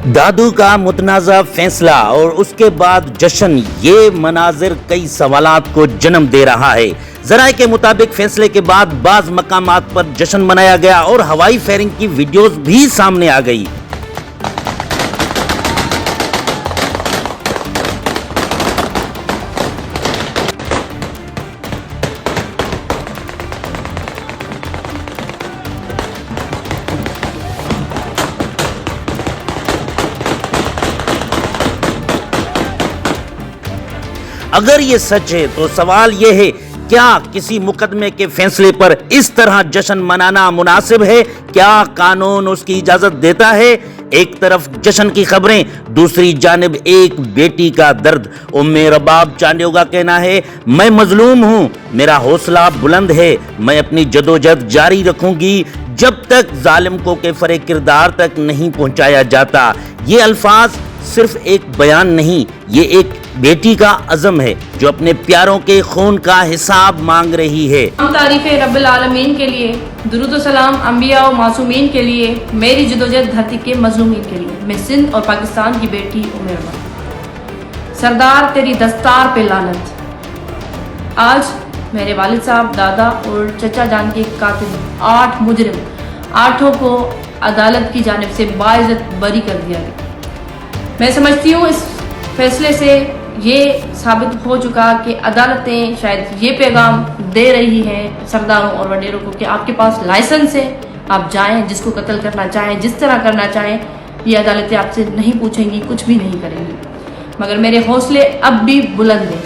دادو کا متنازع فیصلہ اور اس کے بعد جشن، یہ مناظر کئی سوالات کو جنم دے رہا ہے۔ ذرائع کے مطابق فیصلے کے بعد بعض مقامات پر جشن منایا گیا اور ہوائی فائرنگ کی ویڈیوز بھی سامنے آ گئی۔ اگر یہ سچ ہے تو سوال یہ ہے، کیا کسی مقدمے کے فیصلے پر اس طرح جشن منانا مناسب ہے؟ کیا قانون اس کی اجازت دیتا ہے؟ ایک طرف جشن کی خبریں، دوسری جانب ایک بیٹی کا درد۔ ام رباب چانڈیو کا کہنا ہے، میں مظلوم ہوں، میرا حوصلہ بلند ہے، میں اپنی جدوجہد جاری رکھوں گی جب تک ظالم کو کفر کردار تک نہیں پہنچایا جاتا۔ یہ الفاظ صرف ایک بیان نہیں، یہ ایک بیٹی کا عزم ہے جو اپنے پیاروں کے خون کا حساب مانگ رہی ہے۔ تعریف رب العالمین کے لیے، درود و سلام انبیاء و معصومین کے لیے، میری جدوجہد دھرتی کے مظلومین کے لیے۔ میں سندھ اور پاکستان کی بیٹی ام رباب۔ سردار تیری دستار پہ لعنت۔ آج میرے والد صاحب، دادا اور چچا جان کے قاتل 8 مجرم، 8 کو عدالت کی جانب سے باعزت بری کر دیا گیا۔ میں سمجھتی ہوں اس فیصلے سے یہ ثابت ہو چکا کہ عدالتیں شاید یہ پیغام دے رہی ہیں سرداروں اور وڈیروں کو کہ آپ کے پاس لائسنس ہے، آپ جائیں، جس کو قتل کرنا چاہیں، جس طرح کرنا چاہیں، یہ عدالتیں آپ سے نہیں پوچھیں گی، کچھ بھی نہیں کریں گی۔ مگر میرے حوصلے اب بھی بلند ہیں۔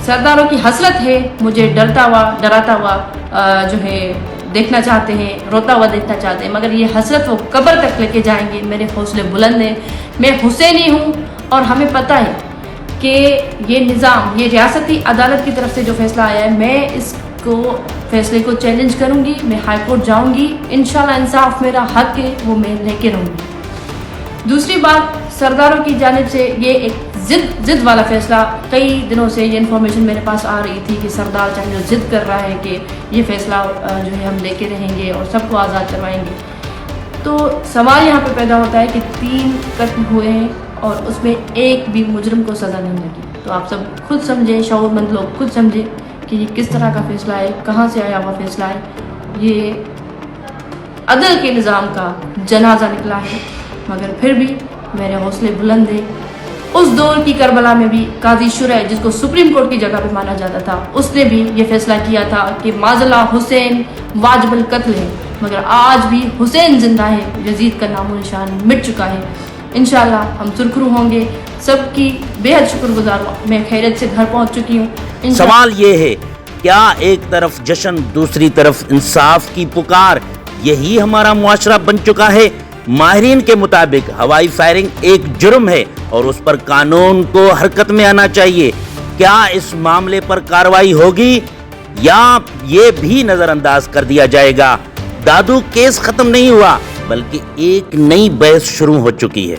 سرداروں کی حسرت ہے، مجھے ڈراتا ہوا جو ہے دیکھنا چاہتے ہیں، روتا ہوا دیکھنا چاہتے ہیں، مگر یہ حسرت وہ قبر تک لے کے جائیں گے۔ میرے حوصلے بلند ہیں، میں حسینی ہوں، اور ہمیں پتہ ہے کہ یہ نظام، یہ ریاستی عدالت کی طرف سے جو فیصلہ آیا ہے، میں اس کو فیصلے کو چیلنج کروں گی، میں ہائی کورٹ جاؤں گی، انشاءاللہ انصاف میرا حق ہے وہ میں لے کے رہوں گی۔ دوسری بات، سرداروں کی جانب سے یہ ایک ضد والا فیصلہ، کئی دنوں سے یہ انفارمیشن میرے پاس آ رہی تھی کہ سردار چاہے ضد کر رہا ہے کہ یہ فیصلہ جو ہے ہم لے کے رہیں گے اور سب کو آزاد کروائیں گے۔ تو سوال یہاں پہ پیدا ہوتا ہے کہ 3 قتل ہوئے ہیں اور اس میں ایک بھی مجرم کو سزا نہیں لگی۔ تو آپ سب خود سمجھیں، شعور مند لوگ خود سمجھیں کہ یہ کس طرح کا فیصلہ ہے، کہاں سے آیا ہوا فیصلہ ہے۔ یہ عدل کے نظام کا جنازہ نکلا ہے، مگر پھر بھی میرے حوصلے بلند ہیں۔ اس دور کی کربلا میں بھی قاضی شرح، جس کو سپریم کورٹ کی جگہ پہ مانا جاتا تھا، اس نے بھی یہ فیصلہ کیا تھا کہ معذلہ حسین واجب القتل ہے، مگر آج بھی حسین زندہ ہے، یزید کا نام و نشان مٹ چکا ہے۔ انشاءاللہ ہم سرخرو ہوں گے۔ سب کی بے حد شکر گزار ہوں، میں خیریت سے گھر پہنچ چکی ہوں۔ سوال یہ ہے، کیا ایک طرف جشن، دوسری طرف انصاف کی پکار، یہی ہمارا معاشرہ بن چکا ہے؟ ماہرین کے مطابق ہوائی فائرنگ ایک جرم ہے اور اس پر قانون کو حرکت میں آنا چاہیے۔ کیا اس معاملے پر کارروائی ہوگی یا یہ بھی نظر انداز کر دیا جائے گا؟ دادو کیس ختم نہیں ہوا، بلکہ ایک نئی بحث شروع ہو چکی ہے۔